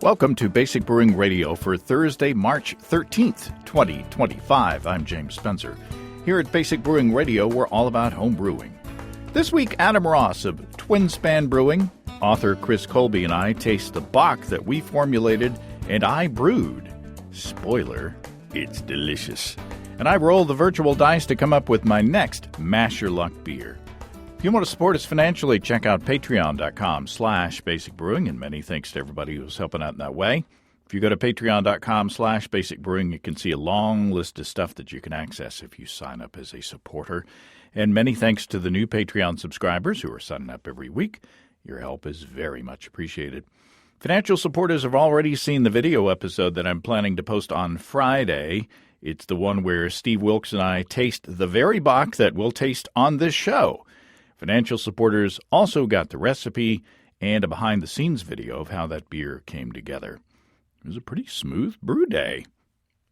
Welcome to Basic Brewing Radio for Thursday, March 13th, 2025. I'm James Spencer. Here at Basic Brewing Radio, we're all about home brewing. This week, Adam Ross of Twin Span Brewing, author Chris Colby, and I taste the Bock that we formulated and I brewed. Spoiler, it's delicious. And I roll the virtual dice to come up with my next Mash Your Luck beer. If you want to support us financially, check out patreon.com/basicbrewing, and many thanks to everybody who's helping out in that way. If you go to patreon.com/basicbrewing, you can see a long list of stuff that you can access if you sign up as a supporter. And many thanks to the new Patreon subscribers who are signing up every week. Your help is very much appreciated. Financial supporters have already seen the video episode that I'm planning to post on Friday. It's the one where Steve Wilkes and I taste the very Bock that we'll taste on this show. Financial supporters also got the recipe and a behind-the-scenes video of how that beer came together. It was a pretty smooth brew day.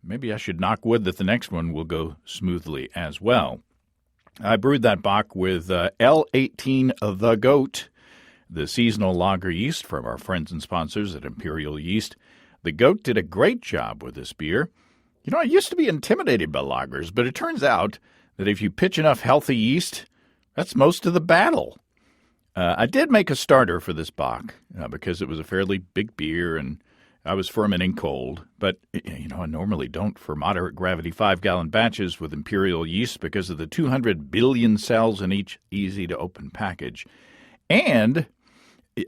Maybe I should knock wood that the next one will go smoothly as well. I brewed that Bock with L18 The Goat, the seasonal lager yeast from our friends and sponsors at Imperial Yeast. The Goat did a great job with this beer. You know, I used to be intimidated by lagers, but it turns out that if you pitch enough healthy yeast, that's most of the battle. I did make a starter for this Bock because it was a fairly big beer and I was fermenting cold. But, you know, I normally don't for moderate gravity 5-gallon batches with Imperial yeast because of the 200 billion cells in each easy-to-open package. And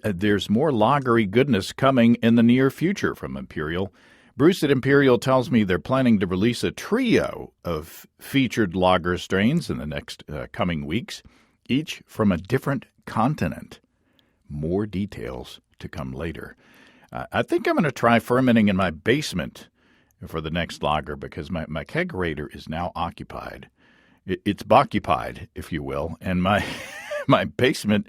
there's more lagery goodness coming in the near future from Imperial. Bruce at Imperial tells me they're planning to release a trio of featured lager strains in the next coming weeks, each from a different continent. More details to come later. I think I'm going to try fermenting in my basement for the next lager because my kegerator is now occupied. It's boccupied, if you will, and my my basement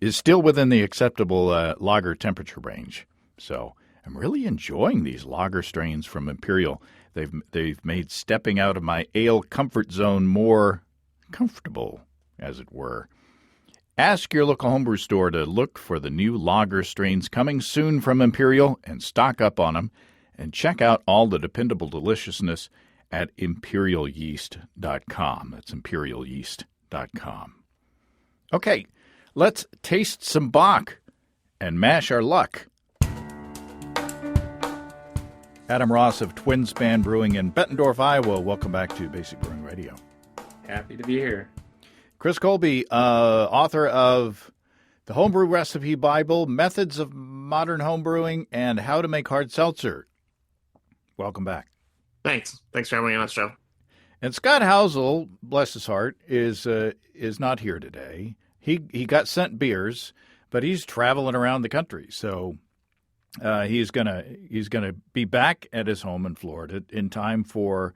is still within the acceptable lager temperature range. So I'm really enjoying these lager strains from Imperial. They've made stepping out of my ale comfort zone more comfortable, as it were. Ask your local homebrew store to look for the new lager strains coming soon from Imperial and stock up on them. And check out all the dependable deliciousness at imperialyeast.com. That's imperialyeast.com. Okay, let's taste some Bock and mash our luck. Adam Ross of Twin Span Brewing in Bettendorf, Iowa. Welcome back to Basic Brewing Radio. Happy to be here. Chris Colby, author of The Homebrew Recipe Bible, Methods of Modern Homebrewing, and How to Make Hard Seltzer. Welcome back. Thanks for having me on the show. And Scott Housel, bless his heart, is not here today. He got sent beers, but he's traveling around the country, so he's gonna be back at his home in Florida in time for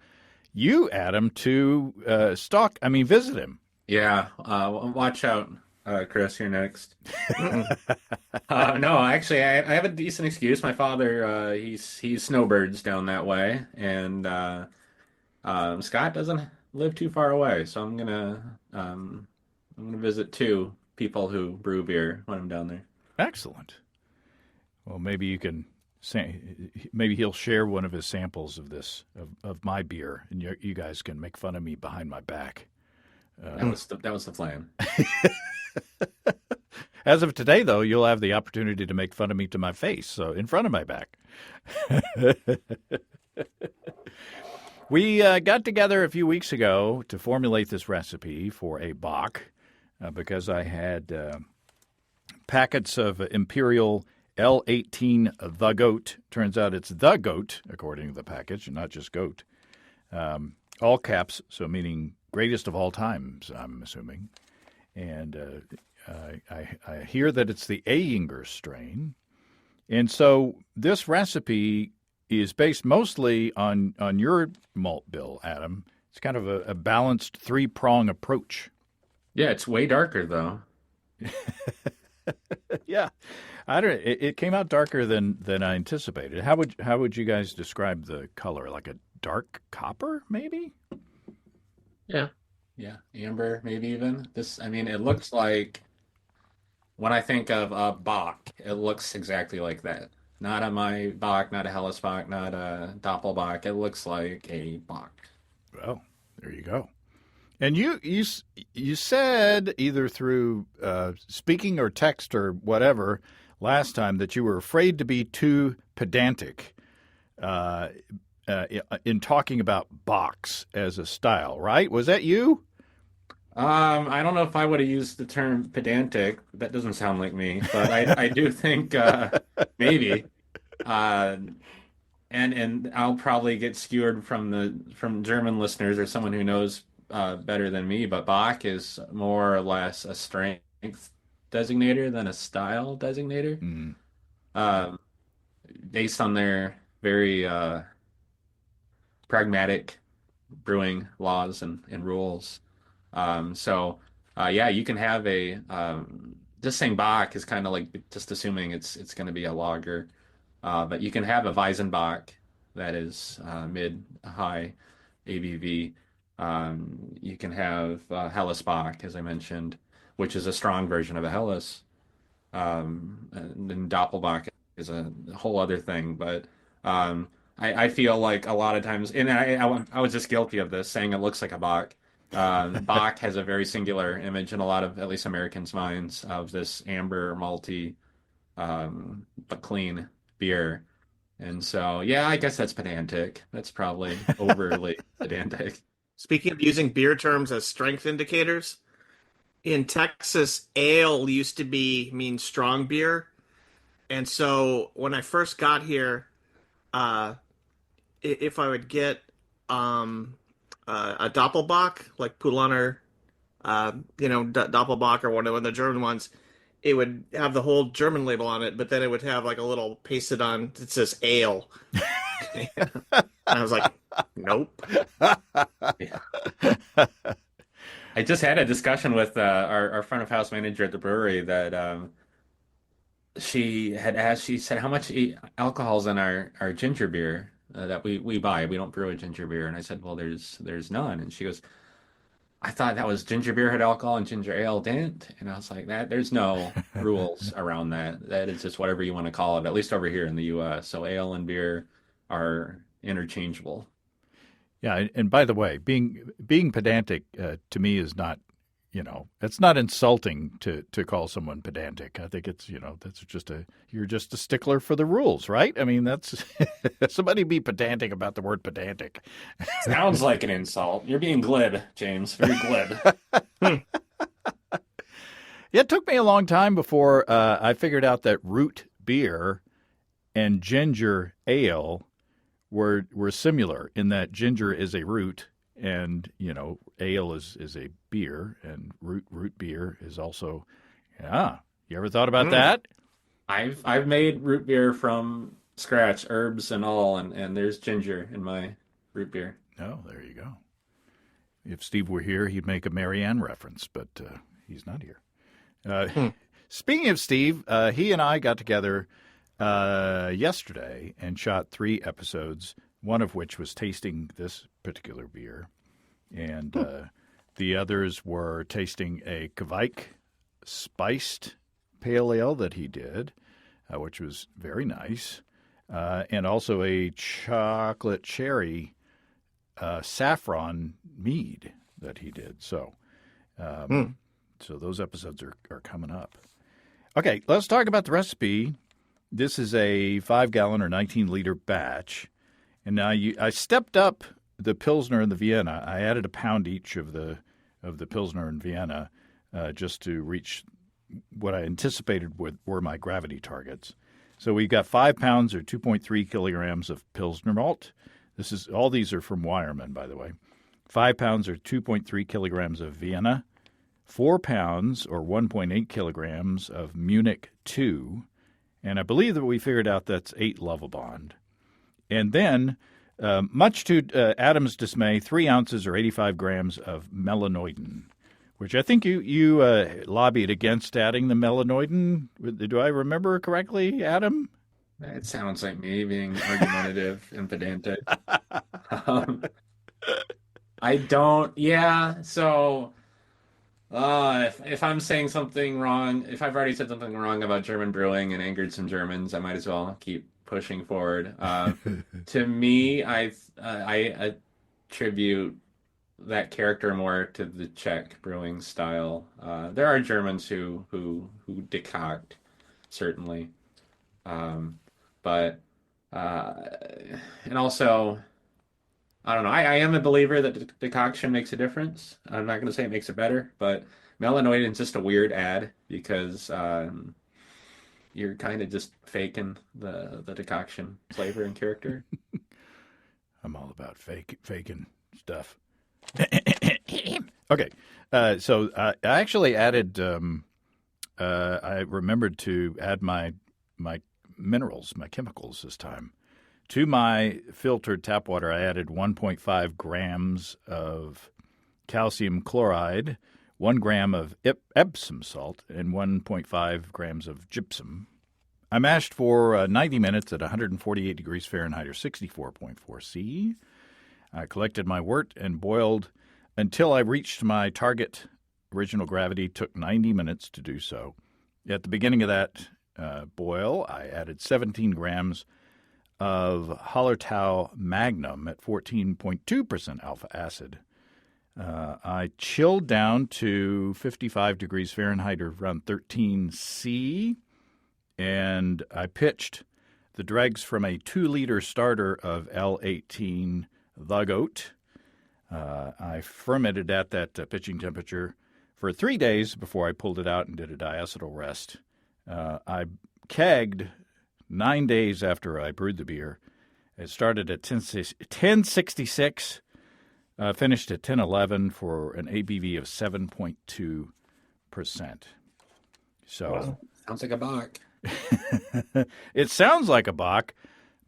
you, Adam, to visit him. Yeah, watch out, Chris. You're next. No, actually, I have a decent excuse. My father, he's snowbirds down that way, and Scott doesn't live too far away, so I'm gonna visit two people who brew beer when I'm down there. Excellent. Well, maybe you can maybe he'll share one of his samples of this of my beer, and you guys can make fun of me behind my back. That was the plan. As of today, though, you'll have the opportunity to make fun of me to my face, so in front of my back. We got together a few weeks ago to formulate this recipe for a Bock because I had packets of Imperial L18 The Goat. Turns out it's The Goat, according to the package, not just goat. All caps, so meaning greatest of all times, I'm assuming. And I hear that it's the Ayinger strain. And so this recipe is based mostly on your malt bill, Adam. It's kind of a balanced three-prong approach. Yeah, it's way darker, though. Yeah. It came out darker than I anticipated. How would you guys describe the color? Like a dark copper, maybe? Yeah, amber, maybe even. It looks like when I think of Bock, it looks exactly like that. Not a my Bock, not a Helles Bock, not a Doppelbock. It looks like a Bock. Well, there you go. And you said either through speaking or text or whatever last time that you were afraid to be too pedantic in talking about Bocks as a style, right? Was that you? I don't know if I would have used the term pedantic. That doesn't sound like me, but I do think maybe. Uh, and I'll probably get skewered from German listeners or someone who knows better than me, but Bach is more or less a strength designator than a style designator, Mm. um, based on their very pragmatic brewing laws and rules. Yeah, you can have a just saying Bach is kind of like just assuming it's going to be a lager, but you can have a Weizenbach that is mid high ABV. You can have Helles Bock, as I mentioned, which is a strong version of a Helles. And then Doppelbock is a whole other thing, but I feel like a lot of times, and I was just guilty of this, saying it looks like a Bock. Bock has a very singular image in a lot of, at least Americans' minds, of this amber, malty, but clean beer. And so, yeah, I guess that's pedantic. That's probably overly pedantic. Speaking of using beer terms as strength indicators, in Texas, ale used to mean strong beer. And so when I first got here, if I would get a Doppelbock, like Pulaner, Doppelbock or one of the German ones, it would have the whole German label on it, but then it would have like a little pasted on that says ale. And I was like, nope. Yeah. I just had a discussion with our front of house manager at the brewery that she had asked, she said, how much alcohol's in our ginger beer that we buy? We don't brew a ginger beer. And I said, well, there's none. And she goes, I thought that was ginger beer had alcohol and ginger ale didn't. And I was like, there's no rules around that. That is just whatever you want to call it, at least over here in the US. So ale and beer are interchangeable. Yeah, and by the way, being pedantic to me is not, it's not insulting to call someone pedantic. I think it's, that's just you're just a stickler for the rules, right? I mean, that's somebody be pedantic about the word pedantic. Sounds like an insult. You're being glib, James. Very glib. It took me a long time before I figured out that root beer and ginger ale were similar in that ginger is a root and, ale is a beer and root beer is also, you ever thought about that? I've made root beer from scratch, herbs and all, and there's ginger in my root beer. Oh, there you go. If Steve were here, he'd make a Marianne reference, but he's not here. Speaking of Steve, he and I got together yesterday and shot 3 episodes, one of which was tasting this particular beer. And the others were tasting a Kvike spiced pale ale that he did, which was very nice, and also a chocolate cherry saffron mead that he did. So so those episodes are coming up. Okay, let's talk about the recipe. This is a 5-gallon or 19-liter batch. And now I stepped up the Pilsner and the Vienna. I added a pound each of the Pilsner and Vienna just to reach what I anticipated were my gravity targets. So we've got 5 pounds or 2.3 kilograms of Pilsner malt. All these are from Weyermann, by the way. 5 pounds or 2.3 kilograms of Vienna. 4 pounds or 1.8 kilograms of Munich 2. And I believe that we figured out that's 8 Lovibond. And then, much to Adam's dismay, 3 ounces or 85 grams of melanoidin, which I think you lobbied against adding the melanoidin. Do I remember correctly, Adam? It sounds like me being argumentative and pedantic. I don't, yeah, so If I'm saying something wrong, if I've already said something wrong about German brewing and angered some Germans, I might as well keep pushing forward. To me, I attribute that character more to the Czech brewing style. There are Germans who decoct, certainly, um, but uh, and also. I don't know. I am a believer that decoction makes a difference. I'm not going to say it makes it better, but melanoid is just a weird ad because you're kind of just faking the decoction flavor and character. I'm all about faking stuff. Okay, so I actually added. I remembered to add my minerals, my chemicals this time. To my filtered tap water, I added 1.5 grams of calcium chloride, 1 gram of Epsom salt, and 1.5 grams of gypsum. I mashed for 90 minutes at 148 degrees Fahrenheit or 64.4 C. I collected my wort and boiled until I reached my target original gravity. Took 90 minutes to do so. At the beginning of that boil, I added 17 grams of Hallertau Magnum at 14.2% alpha acid. I chilled down to 55 degrees Fahrenheit or around 13 C, and I pitched the dregs from a 2-liter starter of L18 The Goat. I fermented at that pitching temperature for 3 days before I pulled it out and did a diacetyl rest. I kegged 9 days after I brewed the beer. It started at 1066, finished at 1011 for an ABV of 7.2%. So Wow. Sounds like a Bock. it sounds like a Bock,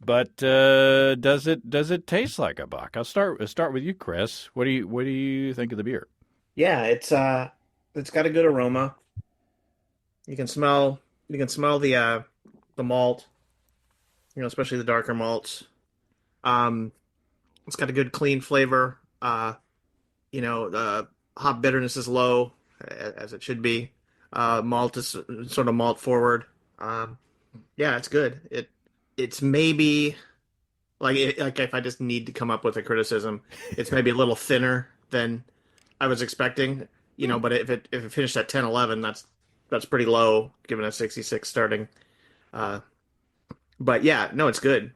but does it taste like a Bock? I'll start with you, Chris. What do you think of the beer? Yeah, it's got a good aroma. You can smell the malt, especially the darker malts. Um, it's got a good clean flavor. The hop bitterness is low, as it should be. Malt is sort of malt forward. Yeah, it's good. It's maybe like if I just need to come up with a criticism, it's maybe a little thinner than I was expecting. But if it finished at 10-11, that's pretty low given a 66 starting. Uh, but yeah, no, it's good.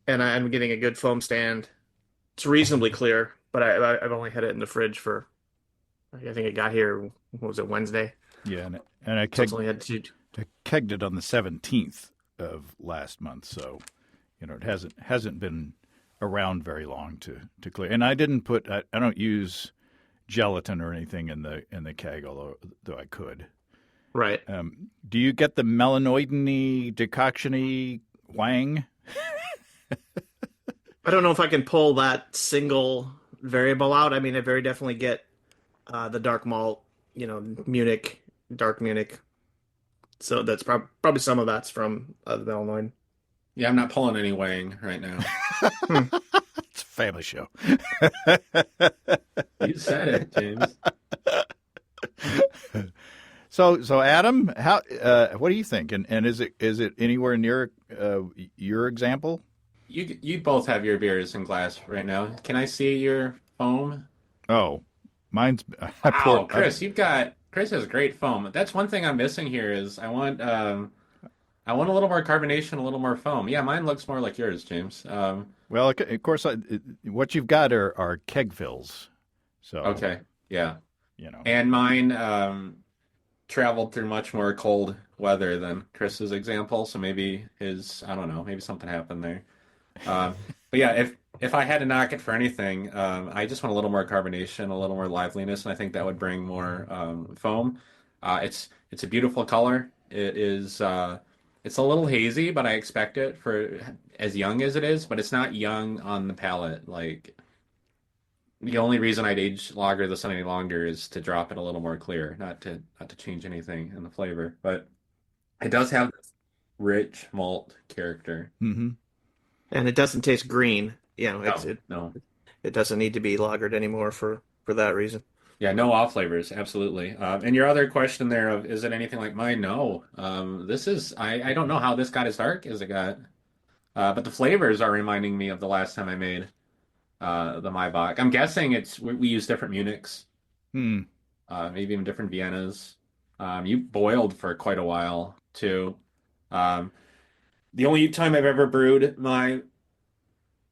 And I'm getting a good foam stand. It's reasonably clear, but I've only had it in the fridge for, I think it got here, what was it, Wednesday? Yeah, and I So it's only had two. kegged it on the 17th of last month, so it hasn't been around very long to clear. And I didn't I don't use gelatin or anything in the keg, though I could. Right. Do you get the melanoidin-y, decoction-y wang? I don't know if I can pull that single variable out. I mean, I very definitely get the dark malt, Munich, dark Munich. So that's probably some of that's from the Illinois. Yeah, I'm not pulling any Wang right now. It's a family show. You said it, James. So Adam, how what do you think? And is it anywhere near your example? You both have your beers in glass right now. Can I see your foam? Oh, mine's Wow, Chris has great foam. That's one thing I'm missing here is I want a little more carbonation, a little more foam. Yeah, mine looks more like yours, James. Well, of course, what you've got are keg fills. So Okay, yeah. And mine traveled through much more cold weather than Chris's example, so maybe I don't know, maybe something happened there. But yeah, if I had to knock it for anything, I just want a little more carbonation, a little more liveliness, and I think that would bring more foam. It's a beautiful color. It's a little hazy, but I expect it for as young as it is, but it's not young on the palate. Like the only reason I'd age lager this any longer is to drop it a little more clear, not to change anything in the flavor. But it does have this rich malt character. Mm-hmm. And it doesn't taste green. No, no. It doesn't need to be lagered anymore for that reason. Yeah, no off flavors, absolutely. And your other question there of is it anything like mine? No. This is I don't know how this got as dark as it got, but the flavors are reminding me of the last time I made the Maibach. I'm guessing we use different Munichs, Hmm. maybe even different Viennas. You boiled for quite a while too. Um, the only time I've ever brewed my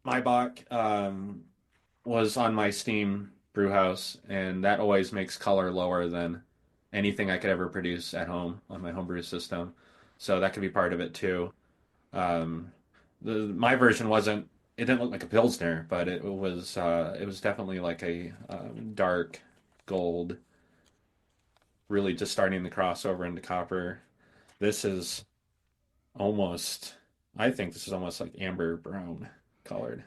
Bock was on my Steam brew house, and that always makes color lower than anything I could ever produce at home on my homebrew system. So that could be part of it too. Um, my version wasn't. It didn't look like a Pilsner, but it was definitely like a dark gold, really just starting to cross over into copper. This is almost. I think this is almost like amber brown colored.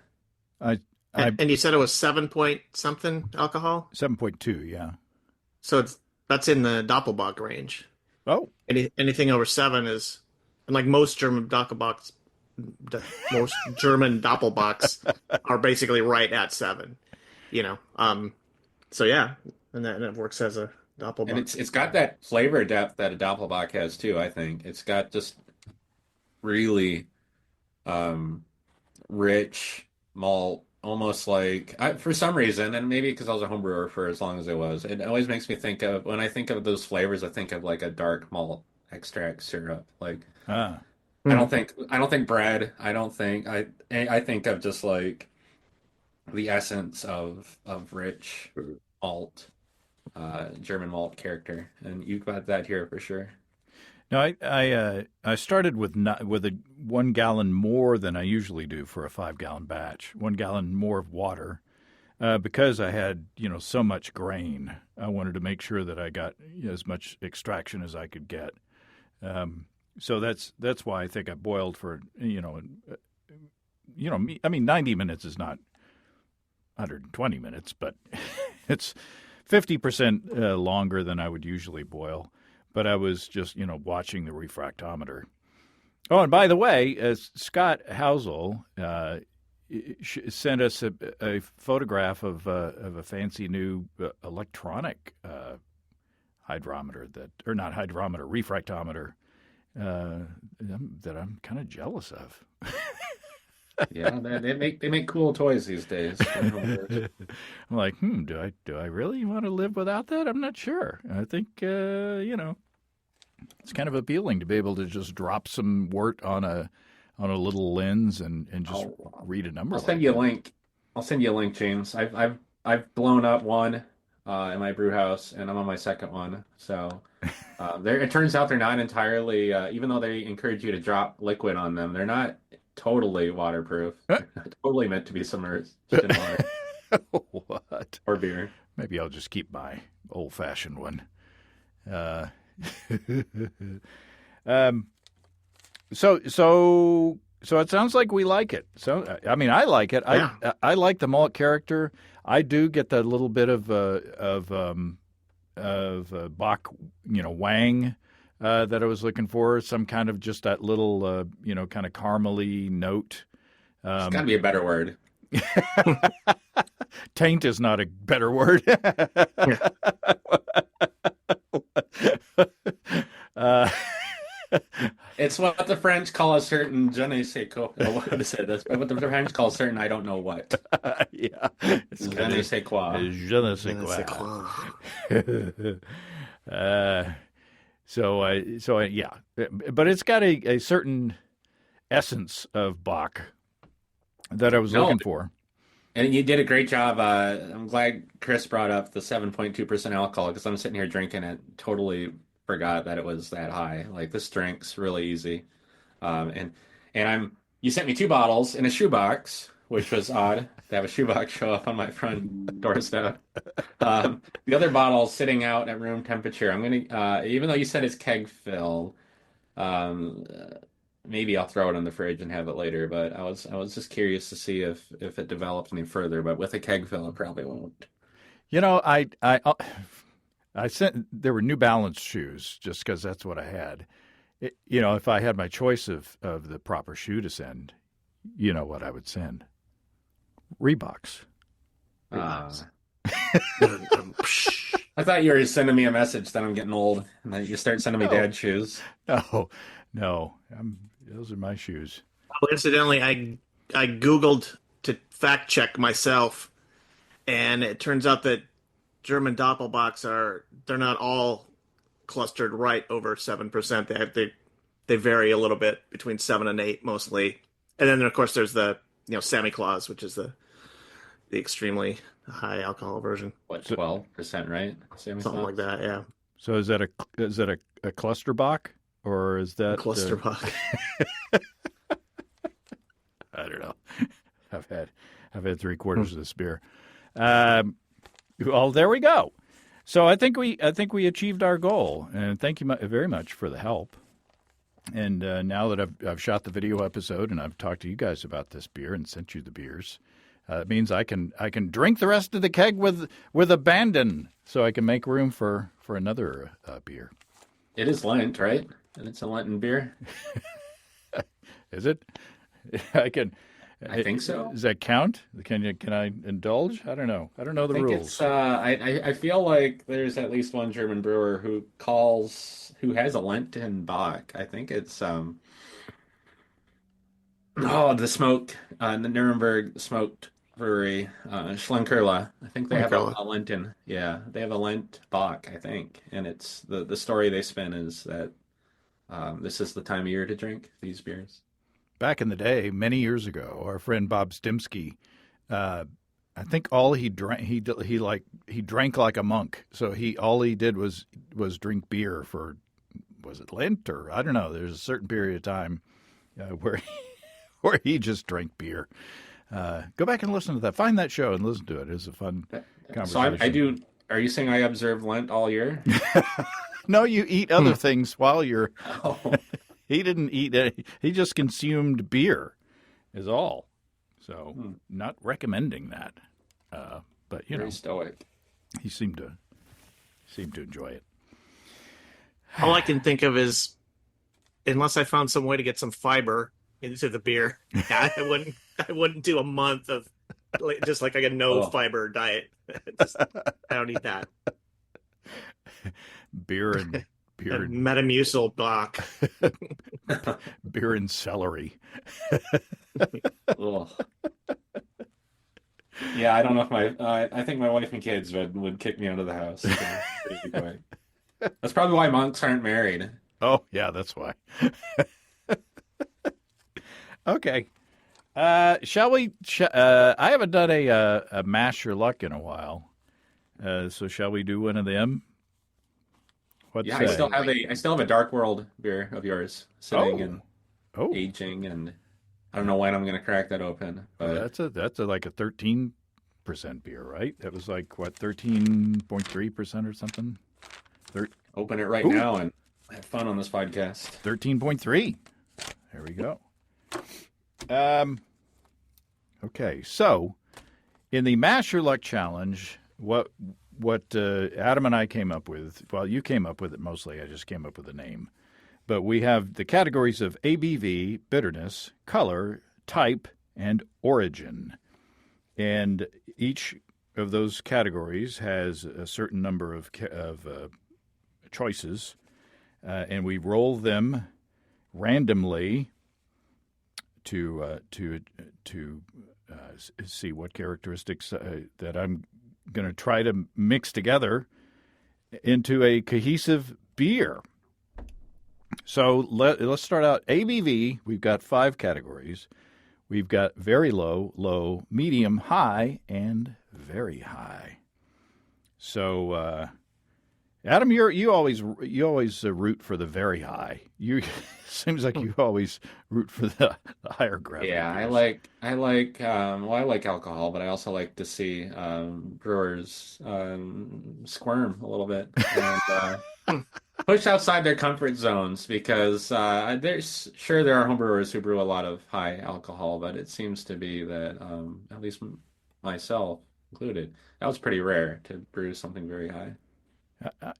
I And you said it was 7 point something alcohol? 7.2, yeah. So that's in the Doppelbock range. Oh, Anything over seven is, and like most most German Doppelbocks are basically right at seven. You know, so yeah, and that works as a And Doppelbock. it's got that flavor depth that a Doppelbock has too, I think. It's got just really um rich malt, almost like for some reason, and maybe because I was a home brewer for as long as I was, it always makes me think of when I think of those flavors, I think of like a dark malt extract syrup. Like ah. Mhm. I don't think bread. I think of just like the essence of rich malt, German malt character, and you've got that here for sure. No, I started with with a 1 gallon more than I usually do for a 5 gallon batch. 1 gallon more of water, because I had so much grain. I wanted to make sure that I got as much extraction as I could get. So that's why I think I boiled for I mean 90 minutes is not 120 minutes, but it's 50% longer than I would usually boil. But I was just watching the refractometer. Oh, and by the way, Scott Housel sent us a photograph of a fancy new electronic hydrometer or not hydrometer, refractometer that I'm kind of jealous of. Yeah, they make cool toys these days. I'm like, do I really want to live without that? I'm not sure. I think it's kind of appealing to be able to just drop some wort on a little lens and just read a number. I'll like send you a that. link. I'll send you a link, James. I've blown up one in my brew house, and I'm on my second one. So it turns out they're not entirely, even though they encourage you to drop liquid on them, they're not totally waterproof. They're not totally meant to be submerged in water What? or beer. Maybe I'll just keep my old-fashioned one. Uh, um, so it sounds like we like it. So I mean, I like it. Yeah. I like the malt character. I do get that little bit of Bock, Wang that I was looking for. Some kind of just that little kind of caramely note. It's got to be a better word. Taint is not a better word. uh, It's what the French call a certain je ne sais quoi. What is it? That's what the French call certain I don't know what. yeah, it's Je ne sais quoi. Je ne sais quoi. Yeah, but it's got a certain essence of Bock that I was looking for. And you did a great job. I'm glad Chris brought up the 7.2% alcohol because I'm sitting here drinking it, totally forgot that it was that high. Like this drink's really easy. And you sent me two bottles in a shoebox, which was odd to have a shoebox show up on my front doorstep. The other bottle's sitting out at room temperature. I'm gonna, even though you said it's keg filled, um, maybe I'll throw it in the fridge and have it later. But I was just curious to see if it develops any further. But with a keg fill, it probably won't. I sent there were New Balance shoes just because that's what I had. If I had my choice of the proper shoe to send, you know what I would send? Reeboks. I thought you were sending me a message that I'm getting old and that you start sending me No. dad shoes. No, no. Those are my shoes. Incidentally, I Googled to fact check myself, and it turns out that German Doppelbocks they're not all clustered right over 7%. They vary a little bit between 7 and 8 mostly. And then of course there's the Sammy Claus, which is the extremely high alcohol version. What, So- 12%, right? Sammy Something like Claus? that, yeah. So is that a cluster Bock, or is that Cluster Buck. I don't know. I've had 3/4 of this beer. Well, there we go. So I think we achieved our goal, and thank you very much for the help. And now that I've shot the video episode and I've talked to you guys about this beer and sent you the beers, it means I can drink the rest of the keg with abandon, so I can make room for another beer. It is Lent, right? And it's a Lenten beer. Is it? I can. I think so. Does that count? Can I indulge? I don't know. I don't know the I think rules. it's I feel like there's at least one German brewer who has a Lenten Bock. I think it's the smoked the Nuremberg smoked brewery, Schlenkerla. I think they have Schlenkerla. a Lenten. Yeah, they have a Lent Bock, I think. And it's the story they spin is that this is the time of year to drink these beers. Back in the day, many years ago, our friend Bob Stimsky, I think all he drank he drank like a monk. So all he did was drink beer for, was it Lent, or I don't know. There's a certain period of time where he just drank beer. Go back and listen to that. Find that show and listen to it. It's a fun conversation. So I do. Are you saying I observe Lent all year? No, you eat other things while you're. Oh. He didn't eat any. He just consumed beer, is all. So, not recommending that. But Very stoic. he seemed to enjoy it. All I can think of is, unless I found some way to get some fiber into the beer, I wouldn't do a month of just like a no fiber diet. I don't need that. Beer and Metamucil Bock. beer and celery. Ugh. Yeah, I don't know if I think my wife and kids would kick me out of the house pretty quick. That's probably why monks aren't married. Oh yeah, that's why. Okay. Shall we? I haven't done a mash your luck in a while. So shall we do one of them? What's Yeah, I still have a Dark World beer of yours sitting and aging, and I don't know when I'm going to crack that open. But that's like a 13% beer, right? That was like what, 13.3% or something. open it right now and have fun on this podcast. 13.3. There we go. Okay, so in the Mash Your Luck Challenge, what Adam and I came up with, well, you came up with it mostly, I just came up with a name. But we have the categories of ABV, bitterness, color, type, and origin. And each of those categories has a certain number of choices, and we roll them randomly to see what characteristics that I'm going to try to mix together into a cohesive beer. So let's start out. ABV, we've got 5 categories. We've got very low, low, medium, high, and very high. So, Adam, you always root for the very high. You seems like you always root for the higher gravity. Yeah, beers. I like alcohol, but I also like to see brewers squirm a little bit and push outside their comfort zones because there are homebrewers who brew a lot of high alcohol, but it seems to be that at least myself included, that was pretty rare to brew something very high.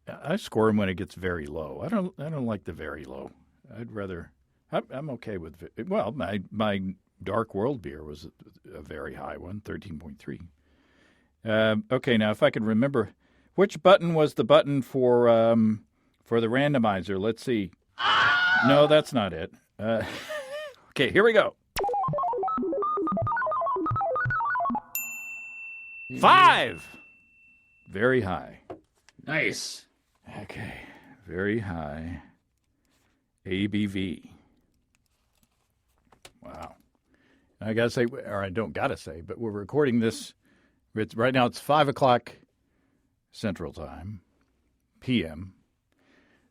I squirm when it gets very low. I don't like the very low. I'd rather. I'm okay with. Well, my Dark World beer was a very high one, 13.3, Okay, now if I can remember, which button was the button for the randomizer? Let's see. No, that's not it. Okay, here we go. 5. Very high. Nice. Okay, very high. ABV. Wow. I gotta say, or I don't gotta say, but we're recording this. Right now it's 5 o'clock Central Time, PM.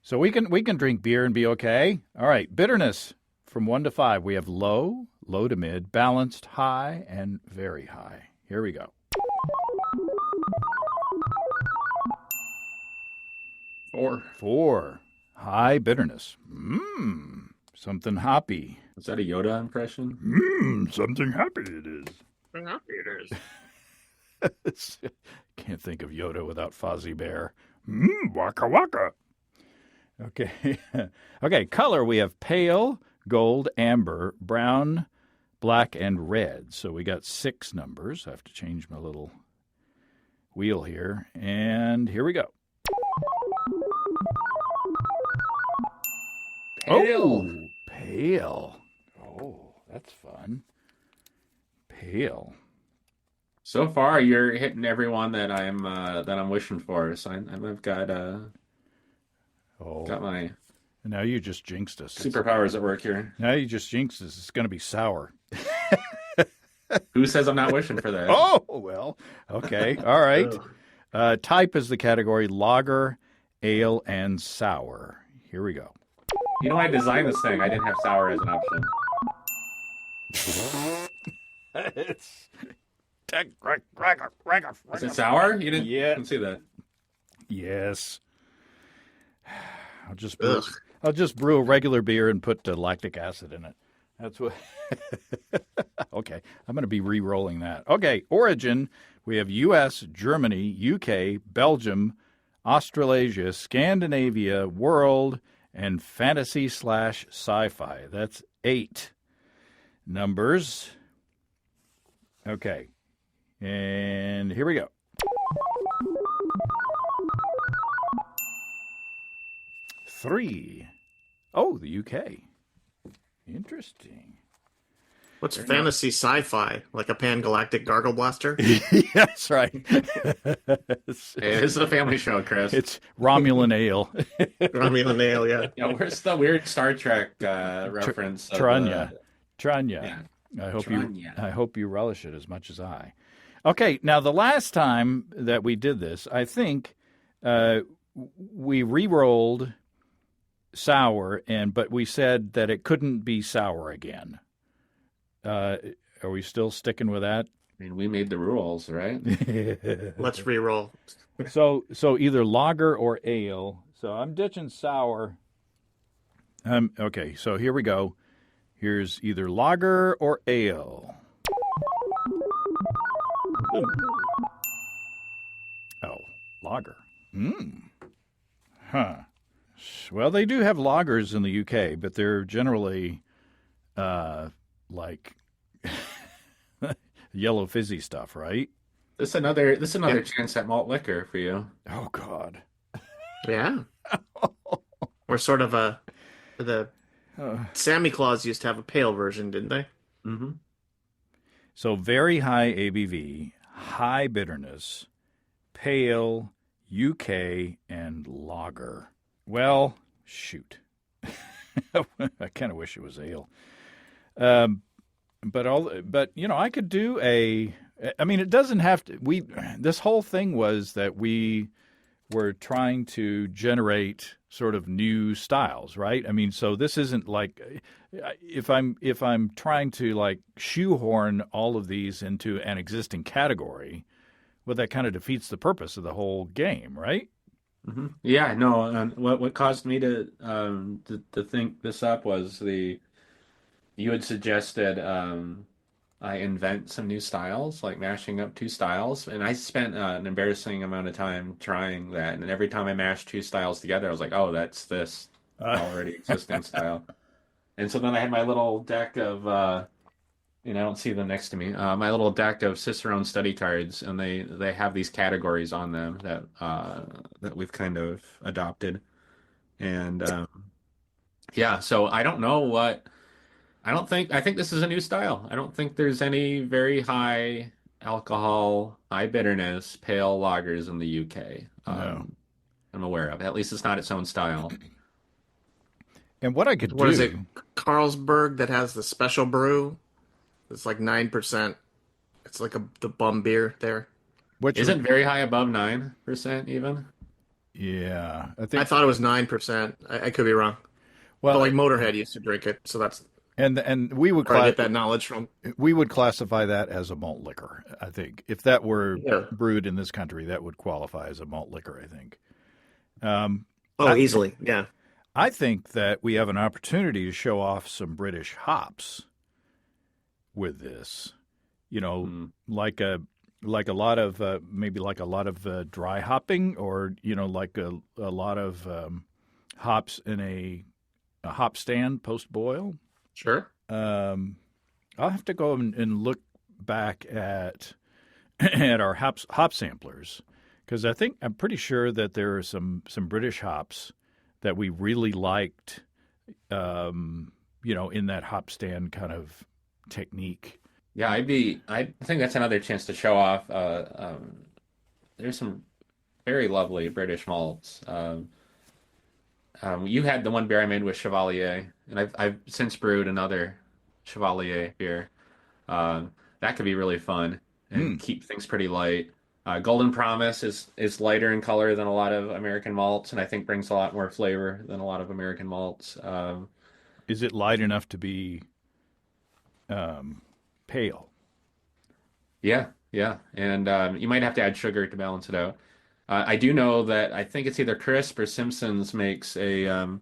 So we can drink beer and be okay. All right, bitterness from 1 to 5. We have low, low to mid, balanced, high, and very high. Here we go. 4. 4. High bitterness. Something hoppy. Is that a Yoda impression? Something happy it is. Happy it is. Can't think of Yoda without Fozzie Bear. Waka waka. Okay. Okay, color. We have pale, gold, amber, brown, black, and red. So we got 6 numbers. I have to change my little wheel here. And here we go. Pale. Oh, pale. Oh, that's fun. Pale. So far, you're hitting everyone that I'm wishing for. So I've got got my Now you just jinxed us. superpowers at work here. Now you just jinxed us. It's going to be sour. Who says I'm not wishing for that? Oh, well. Okay. All right. Type is the category lager, ale, and sour. Here we go. You know, I designed this thing. I didn't have sour as an option. It's Is it sour? You didn't. Yeah. I can see that. Yes. I'll just brew a regular beer and put lactic acid in it. That's what. Okay, I'm going to be re-rolling that. Okay, origin. We have U.S., Germany, U.K., Belgium, Australasia, Scandinavia, world, and fantasy/sci-fi. That's 8 numbers. Okay, and here we go. 3. Oh, the UK. Interesting. What's fantasy sci-fi? Like a pan-galactic gargle blaster? That's right. This is a family show, Chris. It's Romulan ale. Romulan ale, yeah. Yeah, where's the weird Star Trek reference? Tranya. Yeah. I hope you relish it as much as I. Okay, now the last time that we did this, I think we re-rolled sour, but we said that it couldn't be sour again. Are we still sticking with that? I mean, we made the rules, right? Let's re-roll. So either lager or ale. So I'm ditching sour. Okay, so here we go. Here's either lager or ale. Oh, lager. Huh. Well, they do have lagers in the UK, but they're generally like yellow fizzy stuff, right? This is another chance at malt liquor for you. Oh God. Yeah. Or sort of the Santa Claus used to have a pale version, didn't they? Mm-hmm. So very high ABV, high bitterness, pale, UK, and lager. Well, shoot. I kind of wish it was ale. But you know, I could do I mean, it doesn't have to. This whole thing was that we were trying to generate sort of new styles, right? I mean, so this isn't like if I'm trying to like shoehorn all of these into an existing category, well, that kind of defeats the purpose of the whole game, right? Mm-hmm. Yeah, no. What caused me to think this up was you had suggested I invent some new styles, like mashing up 2 styles, and I spent an embarrassing amount of time trying that. And every time I mashed 2 styles together, I was like, "Oh, that's this already existing style." And so then I had my little deck of I don't see them next to me. My little deck of Cicerone study cards, and they have these categories on them that we've kind of adopted. And yeah, so I don't know what I think this is a new style. I don't think there's any very high alcohol, high bitterness pale lagers in the UK. No. I'm aware of. At least it's not its own style. And what I could What is it? do, Carlsberg that has the special brew. It's like 9%. It's like the bum beer there. which Isn't very high above 9% even? yeah, I I think. thought it was 9%. I could be wrong. But Well, like Motorhead used to drink it, so that's and we would where I get that knowledge from. we would classify that as a malt liquor. I think if that were Yeah. brewed in this country, that would qualify as a malt liquor. I think. Um, Oh, easily. Yeah. I think that we have an opportunity to show off some British hops with this. Like a lot of maybe like a lot of dry hopping, or like a lot of hops in a hop stand post boil. Sure. I'll have to go and look back at at our hop samplers, because I'm pretty sure that there are some British hops that we really liked, in that hop stand kind of technique. Yeah, I think that's another chance to show off. There's some very lovely British malts. You had the one beer I made with Chevalier, and I've since brewed another Chevalier beer. That could be really fun and keep things pretty light. Golden Promise is lighter in color than a lot of American malts, and I think brings a lot more flavor than a lot of American malts. Is it light enough to be pale? Yeah, yeah, and you might have to add sugar to balance it out. I do know that I think it's either Crisp or Simpsons makes a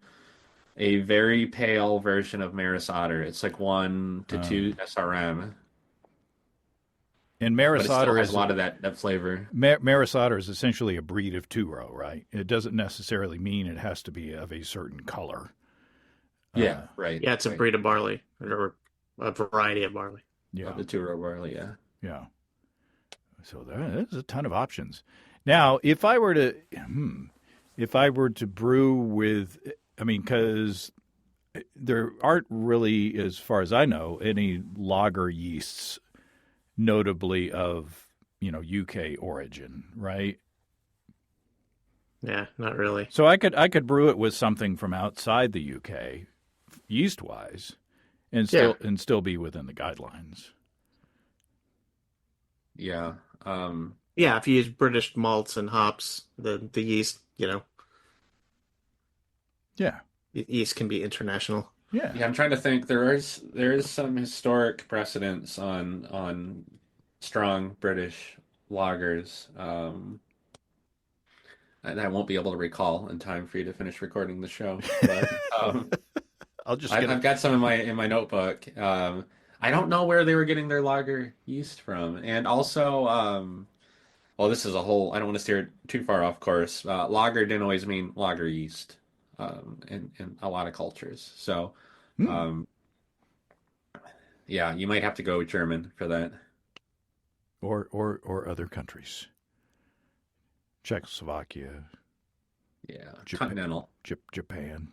very pale version of Maris Otter. It's like 1 to 2 SRM, And but it still Maris has is a lot of that flavor. Maris Otter is essentially a breed of two-row, right? It doesn't necessarily mean it has to be of a certain color. Yeah, right. Yeah, it's a right. breed of barley or a variety of barley. Yeah, Of the two-row barley, yeah. yeah. So there's a ton of options. Now, if I were to brew with, because there aren't really, as far as I know, any lager yeasts notably of, UK origin, right? Yeah, not really. So I could brew it with something from outside the UK, yeast wise, and still be within the guidelines. Yeah. Yeah, if you use British malts and hops, the yeast, Yeah. yeast can be international. Yeah. Yeah, I'm trying to think. There is some historic precedence on strong British lagers. And I won't be able to recall in time for you to finish recording the show. But I'll just I've got some in my notebook. I don't know where they were getting their lager yeast from, and also, well, this is a whole. I don't want to steer too far off course. Lager didn't always mean lager yeast in a lot of cultures. So, um, yeah, you might have to go German for that. or other countries. Czechoslovakia, Yeah, Japan. continental. Japan.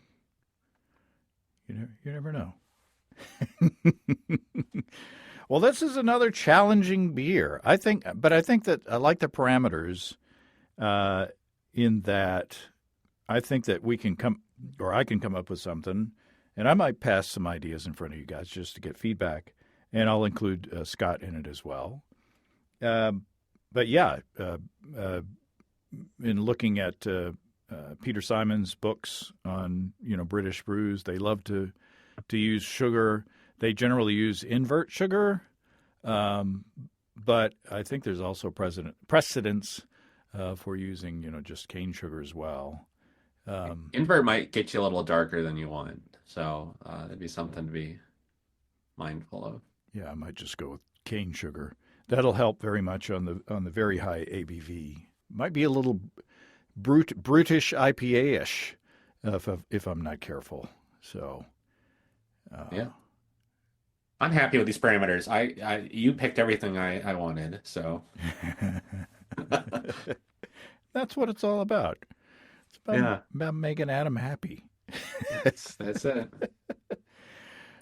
You never know. Well, this is another challenging beer. I think that I like the parameters in that I think that I can come up with something, and I might pass some ideas in front of you guys just to get feedback, and I'll include Scott in it as well. But yeah, in looking at Peter Simon's books on British brews, they love to use sugar. They generally use invert sugar, but I think there's also precedence for using just cane sugar as well. Invert might get you a little darker than you want, so that'd be something to be mindful of. Yeah, I might just go with cane sugar. That'll help very much on the very high ABV. Might be a little brutish IPA-ish if I'm not careful. So Yeah. I'm happy with these parameters. You picked everything I wanted, so That's what it's all about. It's yeah, about making Adam happy. that's it.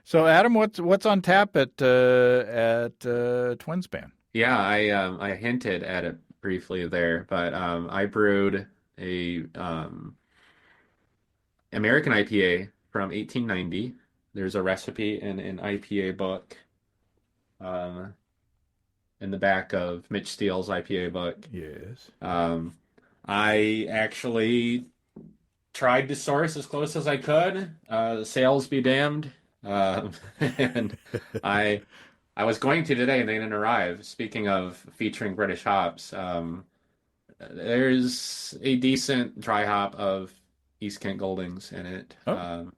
So, Adam, what's on tap at Twinspan? Yeah, I hinted at it briefly there, but I brewed a American IPA from 1890. There's a recipe in an IPA book um, in the back of Mitch Steele's IPA book. Yes. I actually tried to source as close as I could. Sales be damned. And I I was going to today and they didn't arrive. Speaking of featuring British hops, there's a decent dry hop of East Kent Goldings in it. Oh.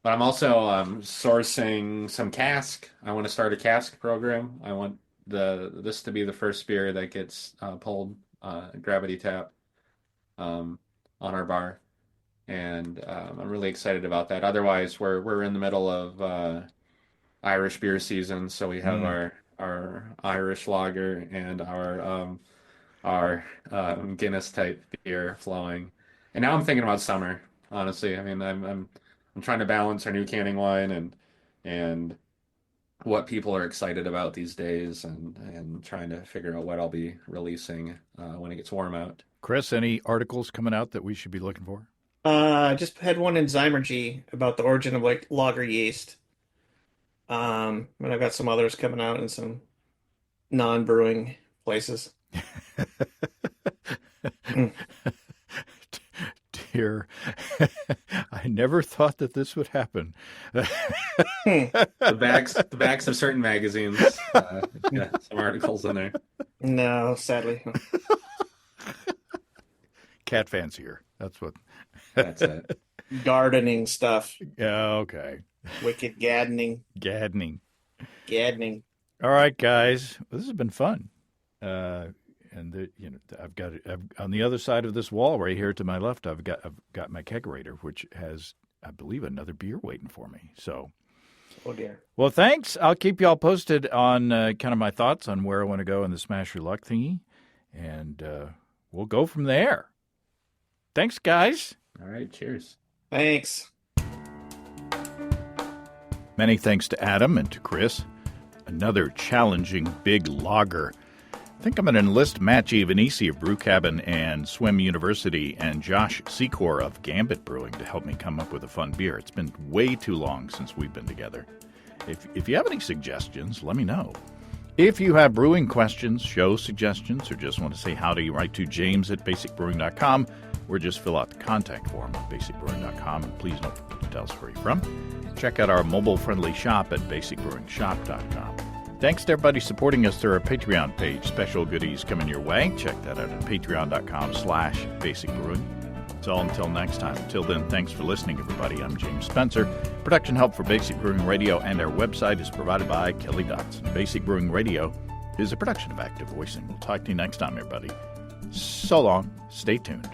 But I'm also sourcing some cask. I want to start a cask program. I want this to be the first beer that gets pulled gravity tap on our bar, and I'm really excited about that. Otherwise, we're in the middle of Irish beer season, so we have our Irish lager and our Guinness type beer flowing. And now I'm thinking about summer. Honestly, I mean, I'm trying to balance our new canning line and what people are excited about these days, and trying to figure out what I'll be releasing when it gets warm out. Chris, any articles coming out that we should be looking for? I just had one in Zymergy about the origin of like lager yeast. And I've got some others coming out in some non-brewing places. Dear, I never thought that this would happen. The backs of certain magazines, yeah, some articles in there. No, sadly. Cat fancier. That's what. That's it. Gardening stuff. Yeah, okay. Wicked gaddening. Gaddening. Gaddening. All right, guys. Well, this has been fun. I've got on the other side of this wall right here to my left. I've got my kegerator, which has, I believe, another beer waiting for me. So, oh dear. Well, thanks. I'll keep you all posted on kind of my thoughts on where I want to go in the Smash Your Luck thingy, and we'll go from there. Thanks, guys. All right. Cheers. Thanks. Many thanks to Adam and to Chris. Another challenging big lager. I think I'm going to enlist Matt Giovanisi of Brew Cabin and Swim University and Josh Secor of Gambit Brewing to help me come up with a fun beer. It's been way too long since we've been together. If you have any suggestions, let me know. If you have brewing questions, show suggestions, or just want to say howdy, write to james@basicbrewing.com or just fill out the contact form at basicbrewing.com. And please don't forget to tell us where you're from. Check out our mobile-friendly shop at basicbrewingshop.com. Thanks to everybody supporting us through our Patreon page. Special goodies coming your way. Check that out at patreon.com/basicbrewing. So until next time. Until then, thanks for listening, everybody. I'm James Spencer. Production help for Basic Brewing Radio and our website is provided by Kelly Dotson. Basic Brewing Radio is a production of Active Voicing. We'll talk to you next time, everybody. So long. Stay tuned.